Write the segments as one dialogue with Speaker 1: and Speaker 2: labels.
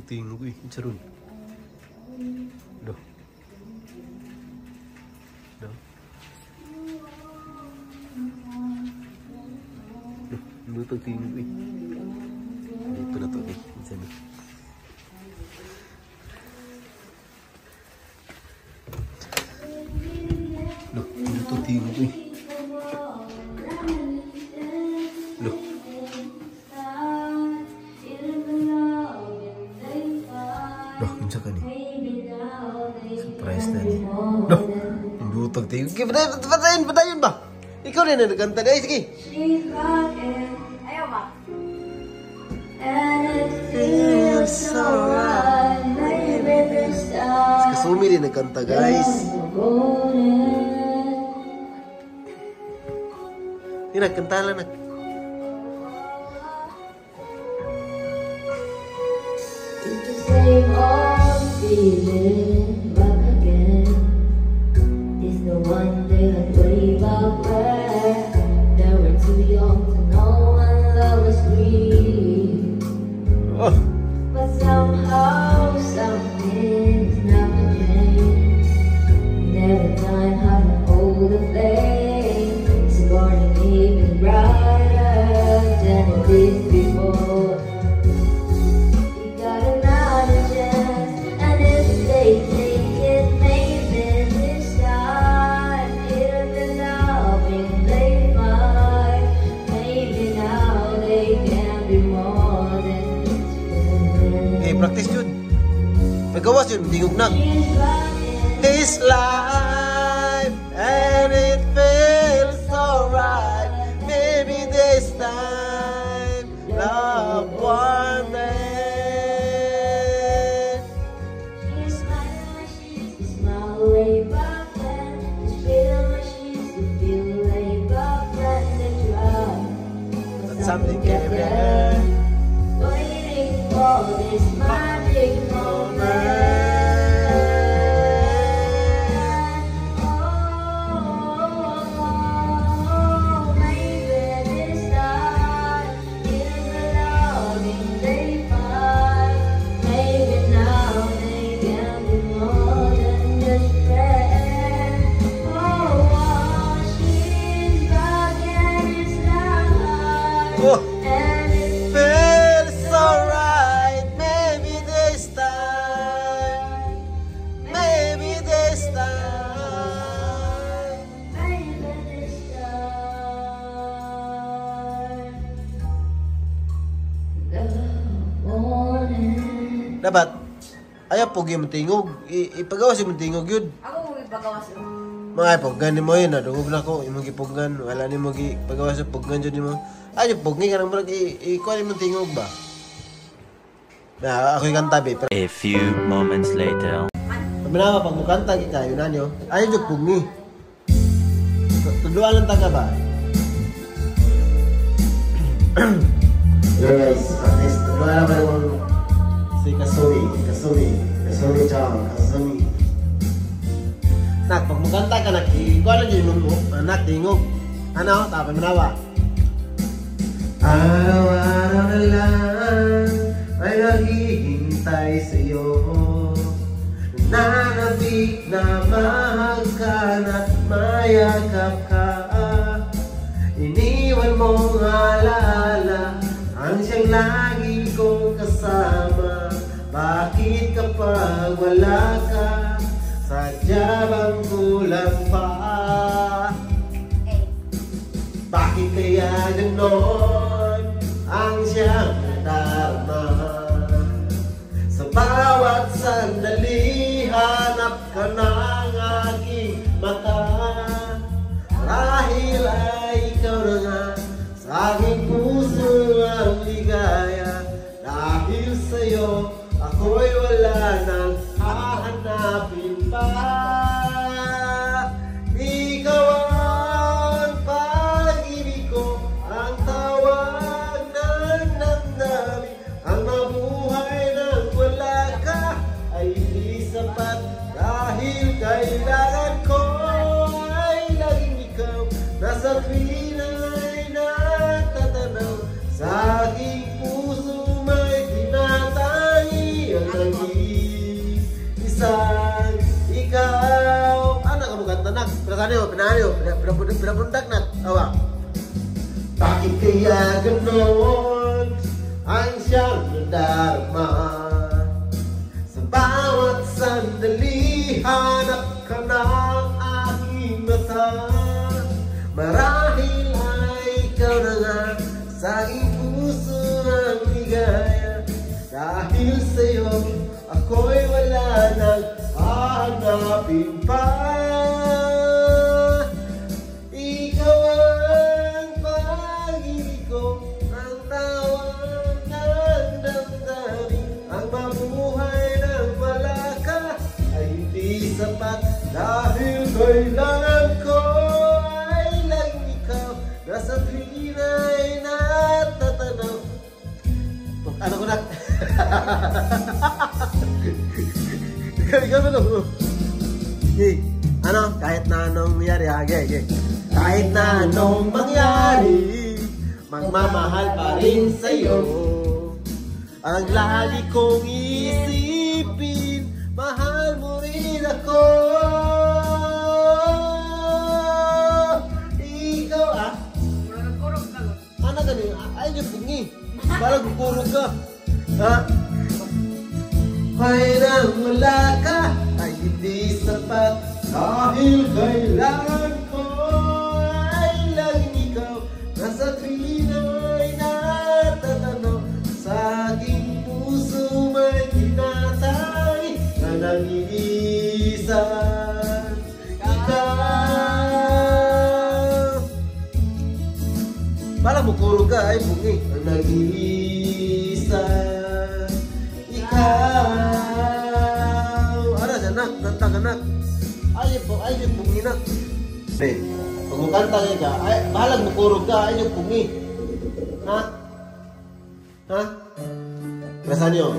Speaker 1: tingog eh. Isa ron. Do. Do. Lutog tingog eh. Dito na to eh. Isa na. Do. Lutog tingog eh. Do. Loh, kinsa ka ni? Surprise na ni. Loh, lutog tayo. Okay, patayin ba? Ikaw rin na nagkanta na. Sige.
Speaker 2: Ayaw ba?
Speaker 1: Kasumi rin nagkanta, guys. Hindi, nagkanta lang.
Speaker 2: Same old feeling back again. It's the one day that way back when they were too young to know when love was real.
Speaker 1: Oh.
Speaker 2: But somehow something's never changed. Never time how to hold a flame. It's burning even brighter than it did before.
Speaker 1: Practice yun. Nagawas yun, tingog na. This life and it feels so right. Maybe this time love one day.
Speaker 2: She smiled like she used to smile way back then. She feel like she used to feel way back then. They try,
Speaker 1: But something came in.
Speaker 2: waiting for this magic moment. Oh, maybe this time in the loving they find. Maybe now they can be more than just friends. Oh, she's back and it's life.
Speaker 1: Oh.
Speaker 2: And it's
Speaker 1: Feels so right. Maybe this time. Maybe this time.
Speaker 2: maybe this time. The morning.
Speaker 1: Dapat ayaw po yung tingog. Ipagawas yung tingog yun.
Speaker 3: Ako mo ipagawas.
Speaker 1: Mga ipaggan ni mo yun. Nadungog na ko. Yung ipaggan. Wala ni mo ipagawas yung paggan dyan mo. Ay, yung paggan ka nang marag. Ikuha ni mo tingog ba? Na ako yung kantabi.
Speaker 4: A few moments later.
Speaker 1: Sabi na pag mukanta kita, yun na nyo. Ayaw yung pugni. Tuduan lang taga ba? Yes, at least tuduan lang ba yung si Kasumi. Nak, pag mukanta ka, ikuha lang yun mo. Anak, tingog. Ano? Tapos manawa. Araw-araw na lang ay naghihintay sa'yo. Nanabik na mahagkan at mayakap ka. Iniwan mong alaala ang siyang lagi kong kasama. Bakit kapag wala ka, sadya bang kulang pa? Bakit kaya ganon ang siyang nadarama? Sa bawat sandali, hanap ka ng aking mata. Dahil ay ikaw na nga sa aking puso ang ligaya. Dahil sa'yo, ako'y wala nang hahanapin pa. Ikaw ang pag-ibig ko, ang tawag ng damdamin. Ang mabuhay nang wala ka ay di sapat. Dahil kailangan ko ay laging ikaw. Nasa tuwin ay natatanaw sa aking puso may tinatangi Saan yun? Pinahan yun? Pinabundag na. Awa. Bakit kaya ganoon ang siyang nadarama? Sa bawat sandali, hanap ka ng aking mata. Marahil ay ikaw na nga sa aking puso ang ligaya. Dahil sa'yo, ako'y wala nang hahanapin pa. Ikaw ang pag-ibig ko, ang tawag ng damdamin. Ang mabuhay ng wala ka ay hindi sapat. Dahil kailangan ko ay lang ikaw. Nasa tuwin ay natatanaw. Ano ko na? Ikaw ba ito? Ano? Kahit na anong mangyari ha? Kahit na anong mangyari, magmamahal pa rin sa'yo. Ang lagi kong isipin, mahal mo rin ako. Ikaw ano ganun? Ay, yung bungi. Parang kukurog ka. Ha? Ay nang wala ka ay hindi sapat. Dahil kailangan ko ay laging ikaw. Nasa tuwin ay natatanaw. Sa aking puso may tinatay na nag-iisa. Ikaw. Parang kukurog ka ay bungi. Ang nag-iisa. Ano siya nak? Kanta ka nak? Ayaw pungi nak. Pag mo kanta ka, bahalag mo kurog ka, ayaw pungi. Ha? Ha? Kerasan nyo?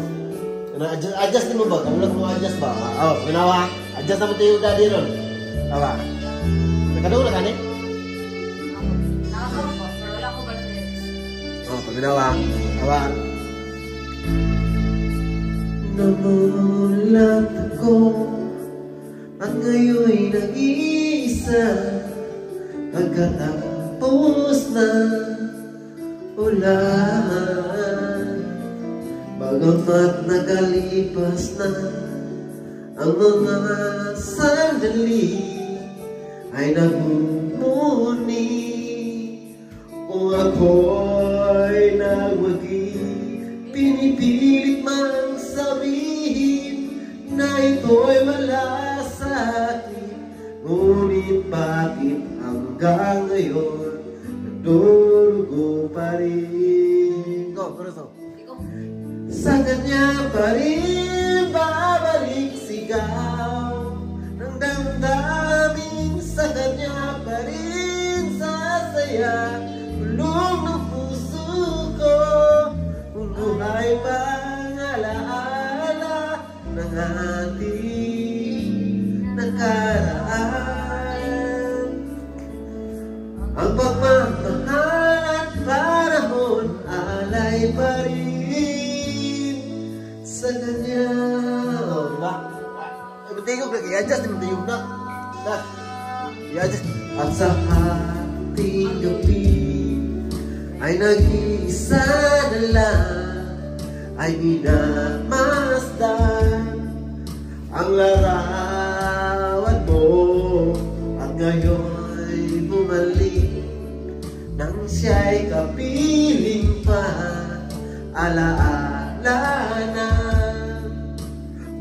Speaker 1: Adjust din mo ba? Kamulang mo adjust ba? Ginawa? Adjust naman tayo dadi ron. Awa? Nakadaw na kani?
Speaker 2: Nakakaroon po, pero wala ko ba sa'yo?
Speaker 1: Pag ginawa? Awa? Namulat ako at ngayon'y nag-iisa. Pagkatapos na ulan, bagamat nakalipas na ang mga sandali, ay nagmumuni kung ako'y nagwagi. Pinipilit man sabihin na ito'y wala sa akin. Ngunit bakit hanggang ngayon nadurugo pa rin? Sa kanya pa rin babalik sigaw ng damdamin. Sa kanya pa rin sasaya bulong ng puso ko. Buhay pang alaala ng ating nakaraan. Ang pagmamahal at panahon alay pa rin sa kanya. Diba? Matigog na, i-adjust din matigog na. I-adjust. At sa ating gabi ay nag-iisa na lang, ay minamasdan ang larawan mo. At ngayon'y bumalik nang siya'y kapiling pa. Alaala na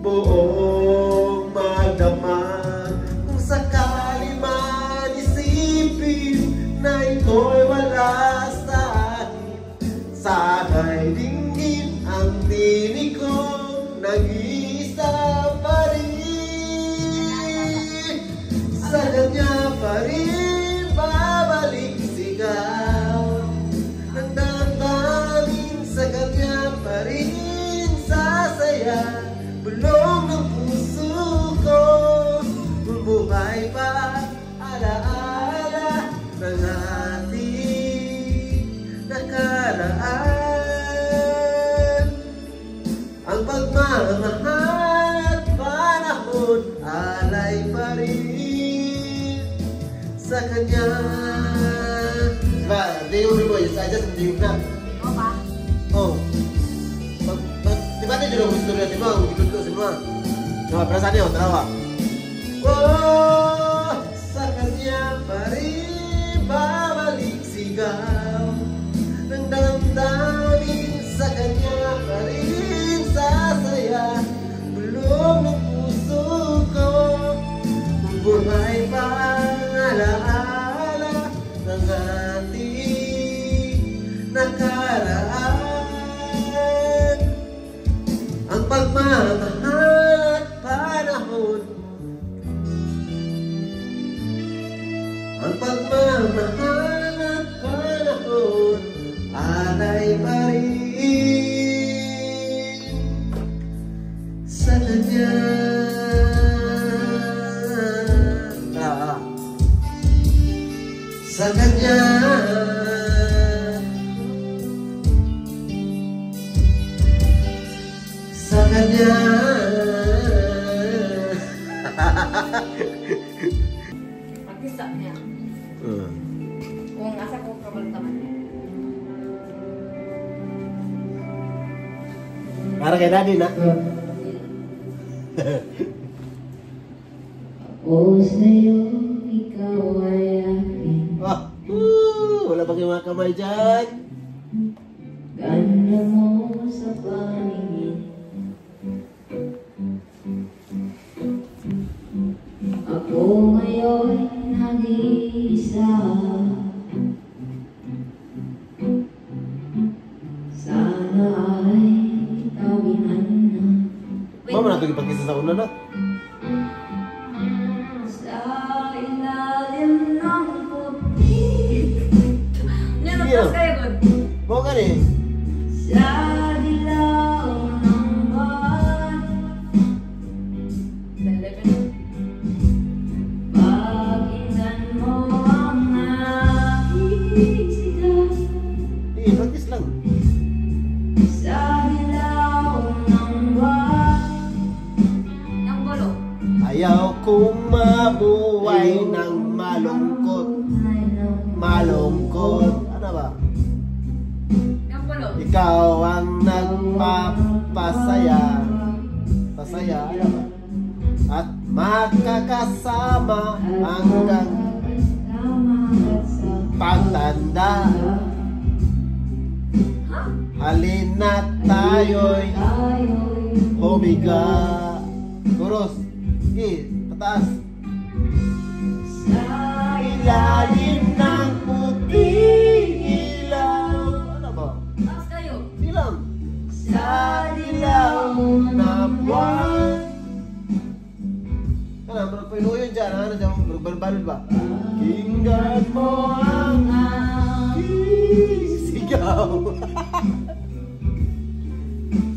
Speaker 1: buong madama. Kung sakali man isipin na ito'y wala sa akin, sana'y dinggin ang tinig kong nag-iisa pa rin. Sa kanya pa rin babalik sigaw ng damdamin. Sa kanya pa rin sasaya bulong ng puso ko. Kung buhay pa alaala ng ating nakaraan. Ang pagmamahal at panahon alay pa rin sa kanya. Diba? Diyog mo, yung sa adjust, diyog na.
Speaker 2: Oo ba?
Speaker 1: Oh. Diba tayo dito ang istorya, diba? Ang gitudlo sa mga. Diba, perasaan niyo, tarawa. Oh, sa kanya pa rin babalik sigaw ng damdamin, sa kanya pa rin sasaya bulong ng puso ko. Kung buhay pa ang alaala ng ating nakaraan, ang pagmamahal at panahon, ang pagmamahal at panahon, alay pa rin sa kanya. Sa kanya. Sa kanya.
Speaker 2: Artista niya. Kung asa ko kabaltaman.
Speaker 1: Para kay daddy na.
Speaker 2: Ako sa'yo, ikaw ay akin.
Speaker 1: Wala pa kayo mga kamay dyan.
Speaker 2: Ganda mo sa paningin. Ako ngayon nag-iisa. Sana ay tawinan na.
Speaker 1: Mama natin ipagkisa sa una na.
Speaker 2: Sa ilalim ng puti.
Speaker 1: Tapos kayo,
Speaker 2: good.
Speaker 1: Mau ka rin.
Speaker 2: Sa dilaw ng buwan. Pakinggan mo ang aking sigaw.
Speaker 1: Sige, practice lang.
Speaker 2: Sa dilaw ng buwan. Ang bolo.
Speaker 1: Ayaw kong mabuhay ng malungkot. Malungkot. Ano ba?
Speaker 2: Ang bolo.
Speaker 1: Ikaw ang nagpapasaya. Pasaya, ano ba? At makakasama hanggang pagtanda. Halina tayo'y humiga. Chorus. Sige, pataas. Sa ilalim ng puting ilaw. Ano ba?
Speaker 2: Taas kayo.
Speaker 1: Silang. Sa dilaw na buwan. Ano, magpinuyo dyan. Ano dyan? Balbalod ba? Pakinggan mo ang aking sigaw.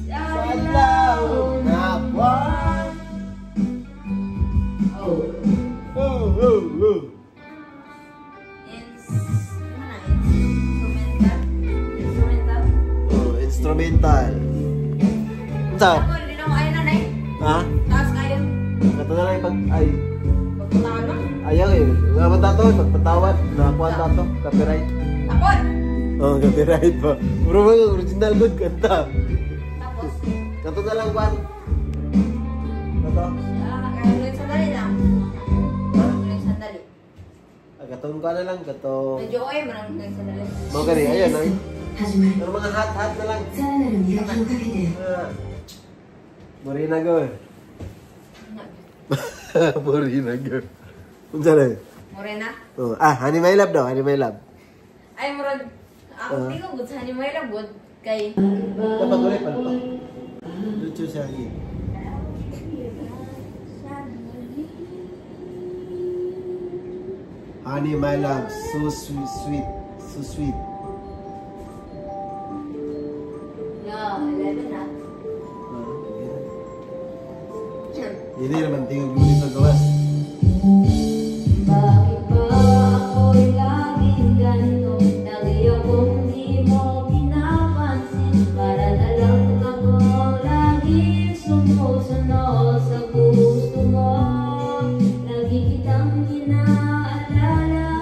Speaker 1: Sa dilaw na buwan.
Speaker 2: Oh.
Speaker 1: Oh, oh, oh.
Speaker 2: Instrumental.
Speaker 1: Oh, instrumental. Sa?
Speaker 2: Ako, hindi na ako ayaw na, Nay.
Speaker 1: Ha?
Speaker 2: Taas kayo.
Speaker 1: Kato na lang yung pag... Ay.
Speaker 2: Pagpuntahan mo.
Speaker 1: Ayaw eh. Mga tato, pagpatawad. Nakakuha tato. Copyright.
Speaker 2: Tapos.
Speaker 1: Oh, copyright pa. Puro mga original good kanta.
Speaker 2: Tapos.
Speaker 1: Kato na lang, Juan. Kato.
Speaker 2: Ulit sandali lang.
Speaker 1: Ha?
Speaker 2: Ulit sandali.
Speaker 1: Katong ka na lang. Katong...
Speaker 2: Medyo okay mo lang ulit sandali.
Speaker 1: Mga gani. Ayan, ay.
Speaker 3: 始まる
Speaker 1: Pero mga hot-hot na lang.
Speaker 3: さらなる磨きをかけて
Speaker 1: Ah. Morinago. Morinago. Unsa na?
Speaker 2: Morena.
Speaker 1: Oh, honey my love daw, honey my love.
Speaker 2: Ay, murag. Ako di ko good sa ni Mayra good. Kay.
Speaker 1: Dapat ulit pa. Lucho siya lagi. Honey my love, so sweet, sweet, so sweet.
Speaker 2: Yeah, 11 na.
Speaker 1: Ini naman tingog mo sa gawas.
Speaker 2: Bakit ba ako'y laging ganito? Lagi akong di mo pinapansin. Para na lang ako laging sumusunod sa gusto mo. Lagi kitang inaalala.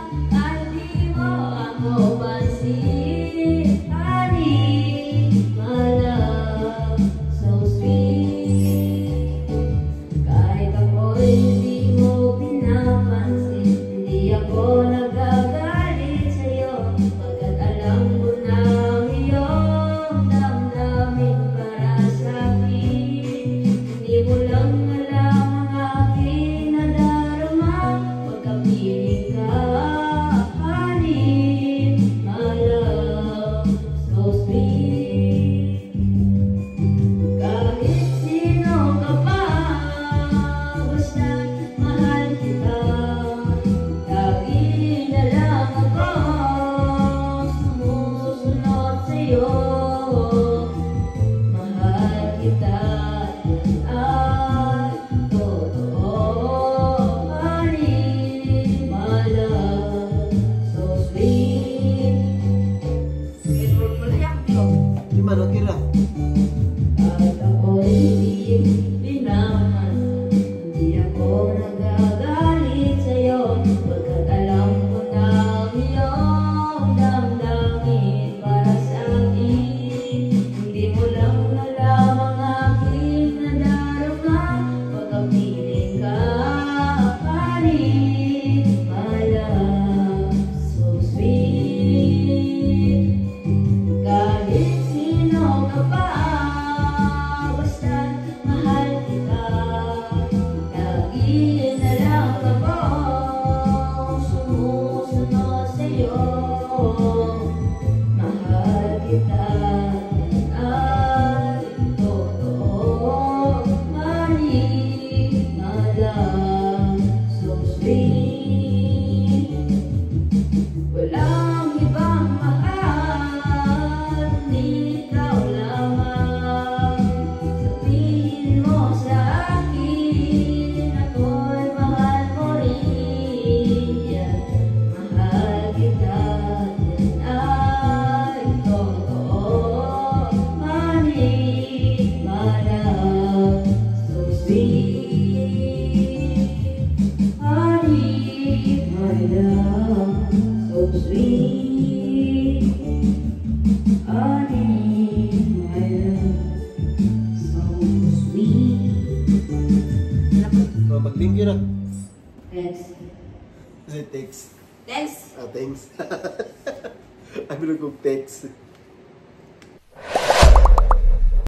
Speaker 2: sweet, honey, my love, so sweet.
Speaker 1: Mag-thank you na.
Speaker 2: Thanks.
Speaker 1: Kasi text.
Speaker 2: Thanks.
Speaker 1: Thanks. Ano kong text?